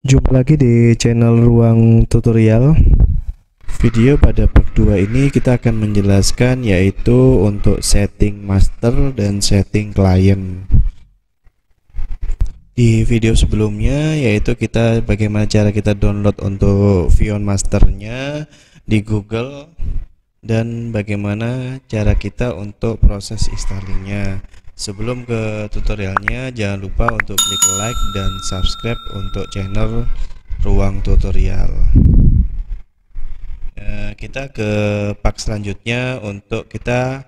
Jumpa lagi di channel Ruang Tutorial. Video pada part 2 ini kita akan menjelaskan yaitu untuk setting master dan setting client. Di video sebelumnya yaitu kita bagaimana cara kita download untuk Vion masternya di Google dan bagaimana cara kita untuk proses installingnya. Sebelum ke tutorialnya, jangan lupa untuk klik like dan subscribe untuk channel Ruang Tutorial. Kita ke part selanjutnya untuk kita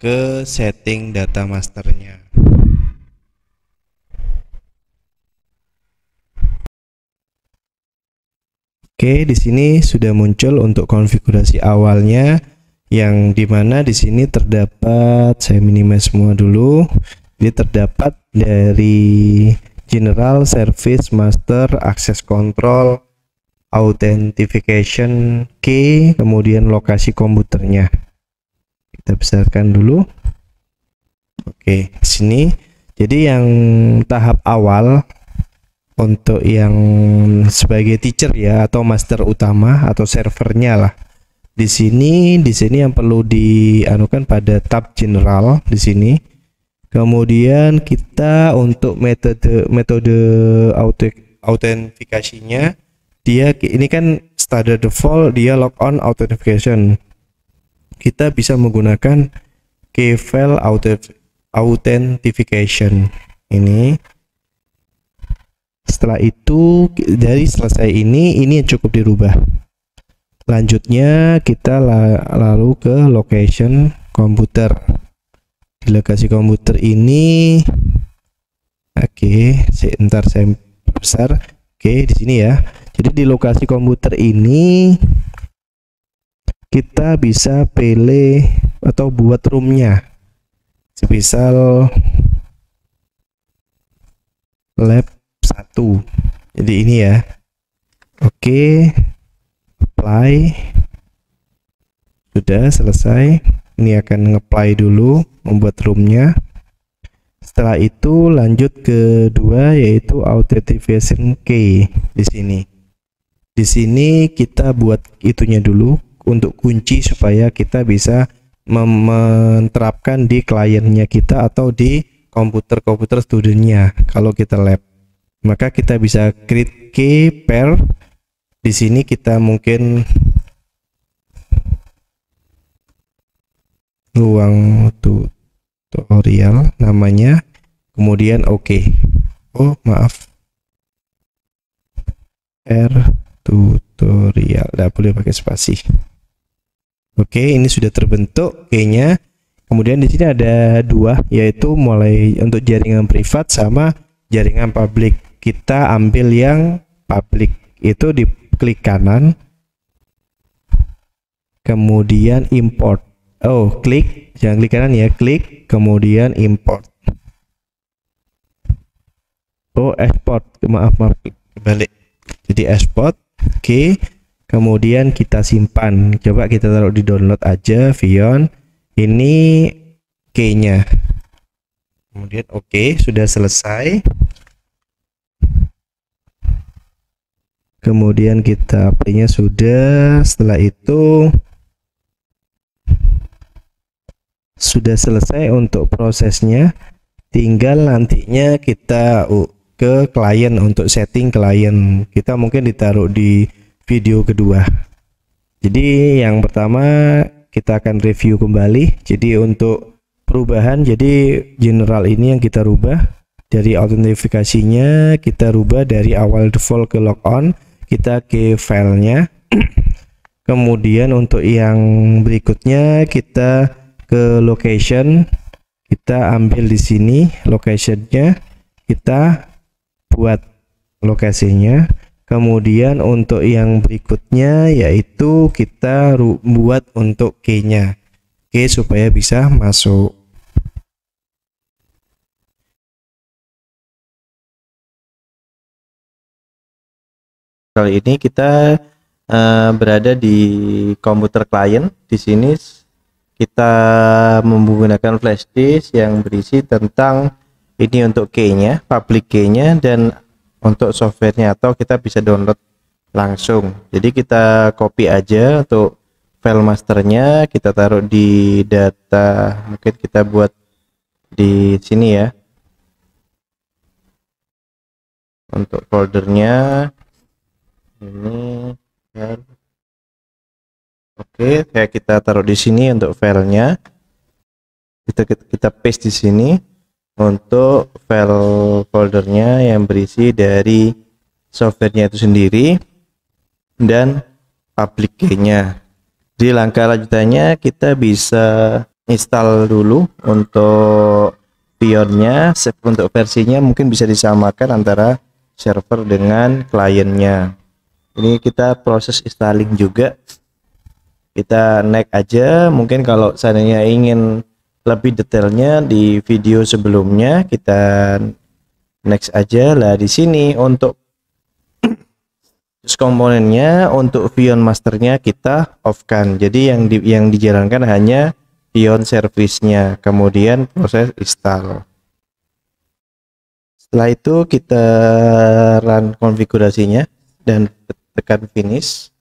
ke setting data masternya. Oke, di sini sudah muncul untuk konfigurasi awalnya, yang dimana di sini terdapat, saya minimize semua dulu. Jadi terdapat dari general, service, master, access control, authentication key, kemudian lokasi komputernya. Kita besarkan dulu. Oke, di sini. Jadi yang tahap awal untuk yang sebagai teacher ya, atau master utama atau servernya lah. Di sini yang perlu dianukan pada tab general di sini. Kemudian kita untuk metode autentifikasinya, dia ini kan standard default, dia logon authentication. Kita bisa menggunakan key file authentication ini. Setelah itu dari selesai ini yang cukup dirubah. Selanjutnya kita lalu ke location komputer. Di lokasi komputer ini, sebentar saya besar. Di sini ya. Jadi di lokasi komputer ini kita bisa pilih atau buat roomnya. Semisal lab 1. Jadi ini ya. Apply. Sudah selesai. Ini akan nge-apply dulu, membuat roomnya. Setelah itu lanjut ke kedua, yaitu authentication key di sini. Di sini kita buat itunya dulu untuk kunci supaya kita bisa menerapkan di kliennya kita atau di komputer studentnya. Kalau kita lab, maka kita bisa create key pair. Di sini kita mungkin Ruang Tutorial namanya, kemudian tutorial, tidak boleh pakai spasi. Ini sudah terbentuk kayaknya. Kemudian di sini ada dua, yaitu mulai untuk jaringan privat sama jaringan publik. Kita ambil yang publik, itu di klik kanan, kemudian import. Jangan klik kanan ya, klik kemudian import. Export, maaf balik. Jadi export. Kemudian kita simpan. Coba kita taruh di download aja, Vion. Ini key-nya. Kemudian sudah selesai. Kemudian kita apply-nya sudah. Setelah itu sudah selesai untuk prosesnya, tinggal nantinya kita ke klien untuk setting klien. Kita mungkin ditaruh di video kedua. Jadi yang pertama kita akan review kembali. Jadi untuk perubahan, jadi general ini yang kita rubah. Dari autentifikasinya kita rubah dari awal default ke logon, kita ke filenya. Kemudian untuk yang berikutnya kita ke location, kita ambil di sini locationnya, kita buat lokasinya. Kemudian untuk yang berikutnya yaitu kita buat untuk key-nya, supaya bisa masuk. Kali ini kita berada di komputer klien. Di sini kita menggunakan flash disk yang berisi tentang ini untuk key-nya, public key-nya, dan untuk softwarenya, atau kita bisa download langsung. Jadi kita copy aja untuk file masternya, kita taruh di data, mungkin kita buat di sini ya. Untuk foldernya ini kan. Oke, kayak kita taruh di sini untuk filenya. Kita paste di sini untuk file foldernya yang berisi dari softwarenya itu sendiri dan public key-nya. Di langkah lanjutannya kita bisa install dulu untuk pionnya. Untuk versinya mungkin bisa disamakan antara server dengan kliennya. Ini kita proses installing juga. Kita next aja, mungkin kalau seandainya ingin lebih detailnya di video sebelumnya kita next aja lah. Di sini untuk komponennya, untuk Vion masternya kita off kan, jadi yang dijalankan hanya Vion service-nya, kemudian proses install. Setelah itu kita run konfigurasinya dan tekan finish.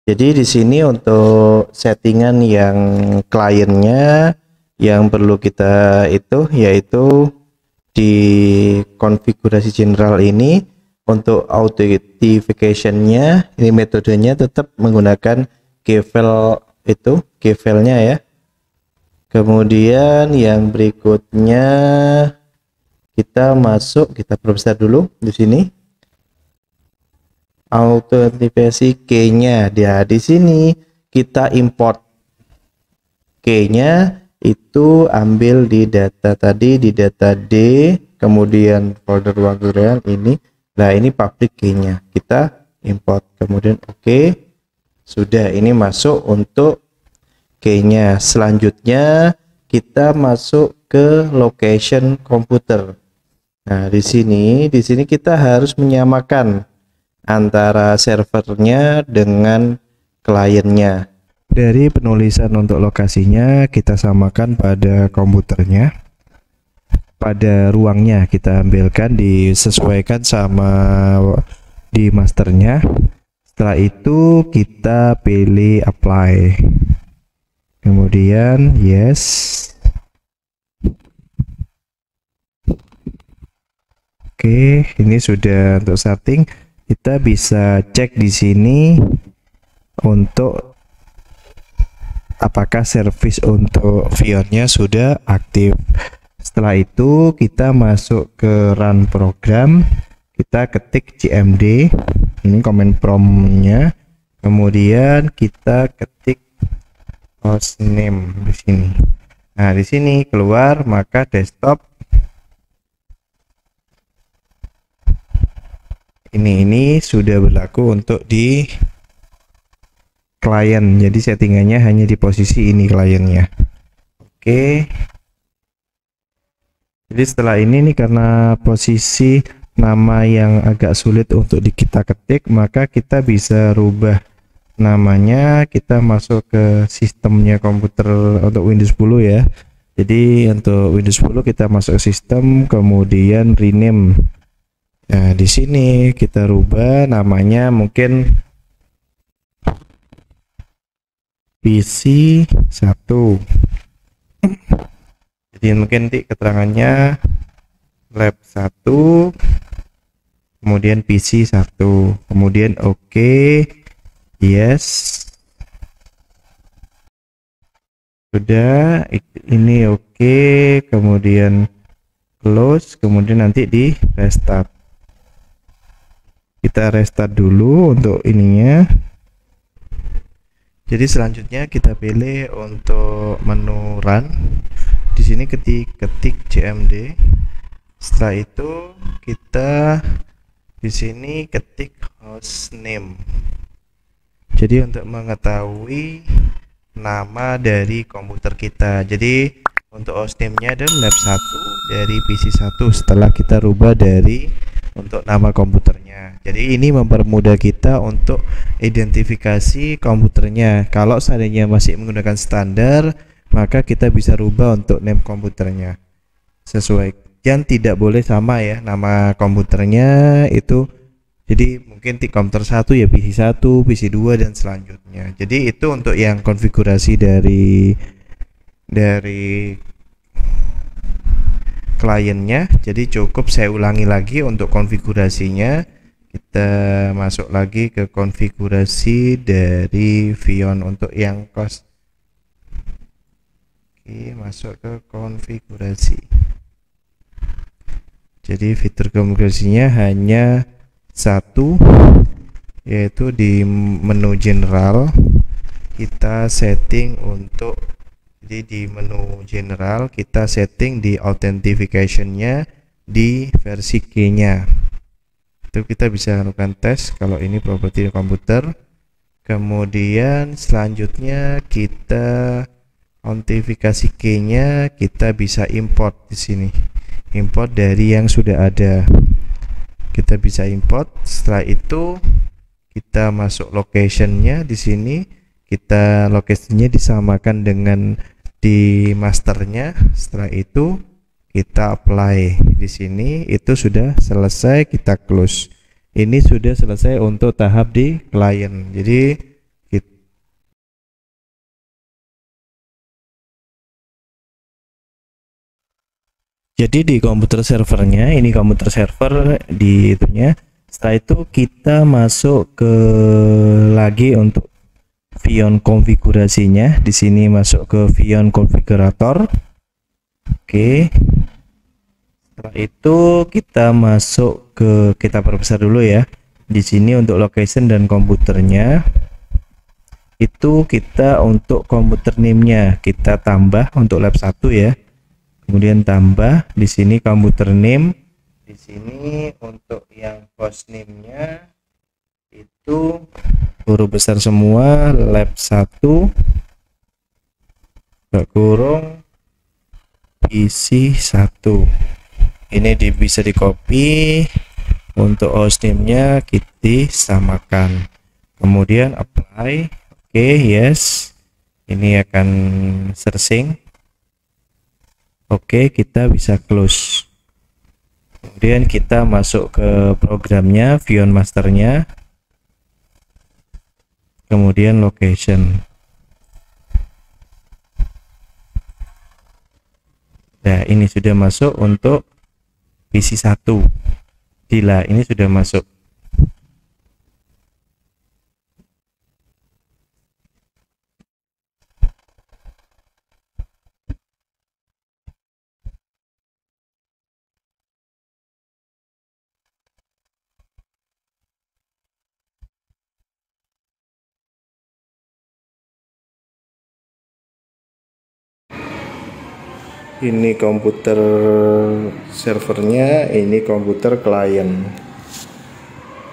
Jadi di sini untuk settingan yang kliennya yang perlu kita itu yaitu di konfigurasi general ini untuk authentication-nya, ini metodenya tetap menggunakan gfile itu, gfile-nya ya. Kemudian yang berikutnya kita masuk, kita perbesar dulu di sini. Autentikasi key-nya, dia di sini kita import key-nya, itu ambil di data tadi, di data D, kemudian folder ruang ini. Nah ini public key-nya kita import, kemudian oke. Sudah, ini masuk untuk key-nya. Selanjutnya kita masuk ke location komputer. Nah di sini kita harus menyamakan antara servernya dengan kliennya. Dari penulisan untuk lokasinya kita samakan pada komputernya, pada ruangnya kita ambilkan, disesuaikan sama di masternya. Setelah itu kita pilih apply, kemudian yes. Oke, ini sudah untuk setting. Kita bisa cek di sini untuk apakah service untuk Vionnya sudah aktif. Setelah itu kita masuk ke run program, kita ketik cmd, ini command prompt-nya, kemudian kita ketik hostname di sini. Nah di sini keluar, maka desktop ini sudah berlaku untuk di klien, jadi settingannya hanya di posisi ini kliennya. Oke, jadi setelah ini nih, karena posisi nama yang agak sulit untuk kita ketik, maka kita bisa rubah namanya. Kita masuk ke sistemnya komputer untuk Windows 10 ya. Jadi untuk Windows 10 kita masuk sistem, kemudian rename. Nah, di sini kita rubah namanya mungkin PC 1. Jadi mungkin nanti keterangannya lab 1, kemudian PC 1, kemudian oke, yes. Sudah, ini oke, kemudian close, kemudian nanti di restart. Kita restart dulu untuk ininya. Jadi selanjutnya kita pilih untuk menu run. Di sini ketik cmd. Setelah itu kita di sini ketik hostname. Jadi untuk mengetahui nama dari komputer kita. Jadi untuk hostname-nya adalah lab 1 dari PC 1 setelah kita rubah dari untuk nama komputernya. Jadi ini mempermudah kita untuk identifikasi komputernya. Kalau seandainya masih menggunakan standar, maka kita bisa rubah untuk name komputernya sesuai dan tidak boleh sama ya nama komputernya itu. Jadi mungkin di komputer 1 ya PC 1, PC 2 dan selanjutnya. Jadi itu untuk yang konfigurasi dari kliennya. Jadi cukup saya ulangi lagi untuk konfigurasinya. Kita masuk lagi ke konfigurasi dari Vion untuk yang cost. Oke, masuk ke konfigurasi. Jadi fitur konfigurasinya hanya satu, yaitu di menu general kita setting untuk, jadi di menu general kita setting di authentication-nya di versi key-nya. Itu kita bisa lakukan tes kalau ini properti komputer. Kemudian selanjutnya kita autentifikasi key-nya kita bisa import di sini. Import dari yang sudah ada. Kita bisa import. Setelah itu kita masuk location-nya di sini. Kita lokasinya disamakan dengan di masternya. Setelah itu kita apply di sini. Itu sudah selesai, kita close. Ini sudah selesai untuk tahap di klien. Jadi di komputer servernya, ini komputer server di itunya. Setelah itu kita masuk ke lagi untuk Vion konfigurasinya. Di sini masuk ke Vion konfigurator. Oke. Setelah itu kita masuk ke, kita perbesar dulu ya. Di sini untuk location dan komputernya. Itu kita untuk komputer name-nya kita tambah untuk lab 1 ya. Kemudian tambah di sini komputer name, di sini untuk yang host name-nya itu huruf besar semua, lab 1 kurung PC 1. Ini bisa di copy, untuk host name-nya kita samakan. Kemudian apply, oke, yes. Ini akan searching. Oke, kita bisa close. Kemudian kita masuk ke programnya, Vion masternya, kemudian location. Nah, ini sudah masuk untuk PC 1. Gila, ini sudah masuk. Ini komputer servernya, ini komputer klien.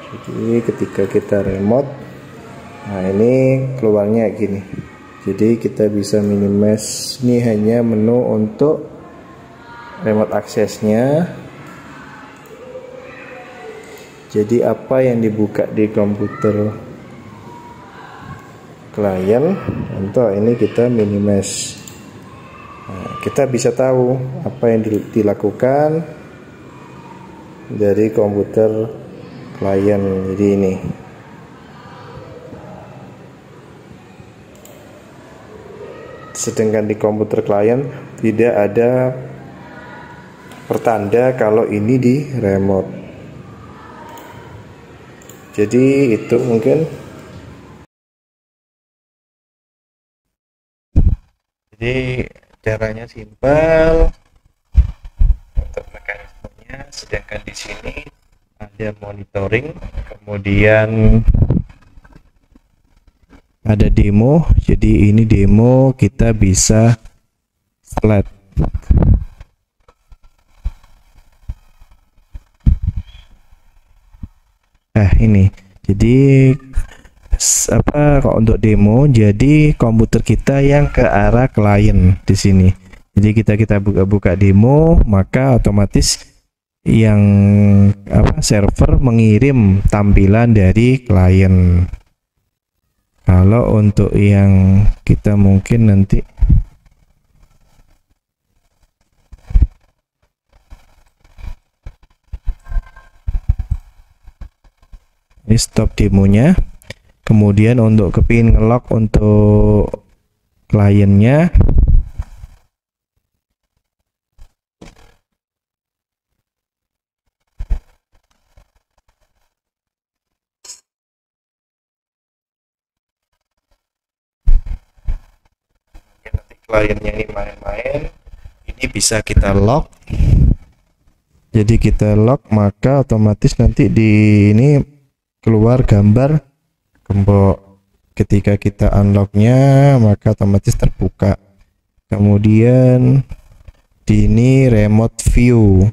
Jadi ketika kita remote, nah ini keluarnya gini. Jadi kita bisa minimize. Ini hanya menu untuk remote aksesnya. Jadi apa yang dibuka di komputer klien, untuk ini kita minimize. Nah, kita bisa tahu apa yang dilakukan dari komputer klien. Jadi ini sedangkan di komputer klien tidak ada pertanda kalau ini di remote. Jadi itu mungkin. Jadi caranya simpel untuk mekanismenya. Sedangkan di sini ada monitoring, kemudian ada demo. Jadi ini demo, kita bisa slide. Ini jadi apa kok untuk demo, jadi komputer kita yang ke arah klien di sini. Jadi kita buka demo, maka otomatis yang server mengirim tampilan dari klien. Kalau untuk yang kita mungkin nanti Ini stop demonya. Kemudian untuk kepingin ngelok untuk kliennya, nanti kliennya ini main-main, ini bisa kita lock. Jadi kita lock, maka otomatis nanti di ini keluar gambar gembok. Ketika kita unlocknya, maka otomatis terbuka. Kemudian di ini remote view.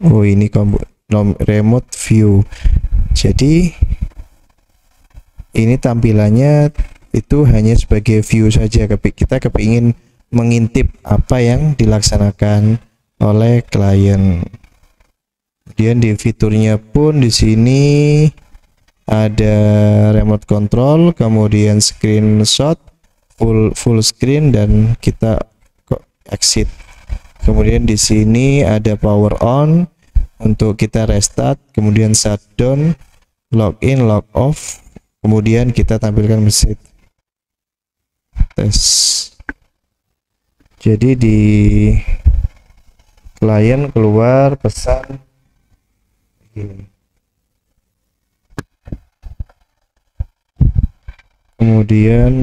Oh, ini remote view. Jadi ini tampilannya itu hanya sebagai view saja. Kita kepingin mengintip apa yang dilaksanakan oleh klien. Kemudian di fiturnya pun di sini ada remote control, kemudian screenshot, full screen, dan kita exit. Kemudian di sini ada power on untuk kita restart, kemudian shutdown, login, log off, kemudian kita tampilkan message tes. Jadi di klien keluar pesan ini. Kemudian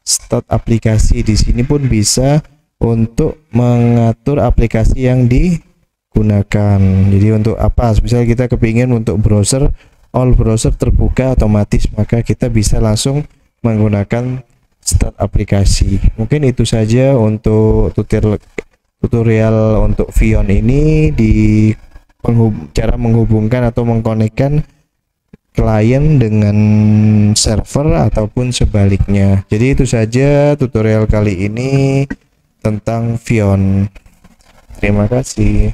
start aplikasi, di sini pun bisa untuk mengatur aplikasi yang digunakan. Jadi untuk apa? Misalnya kita kepingin untuk browser, all browser terbuka otomatis, maka kita bisa langsung menggunakan start aplikasi. Mungkin itu saja untuk tutorial untuk Vion ini, di cara menghubungkan atau mengkonekkan klien dengan server ataupun sebaliknya. Jadi itu saja tutorial kali ini tentang Vion. Terima kasih.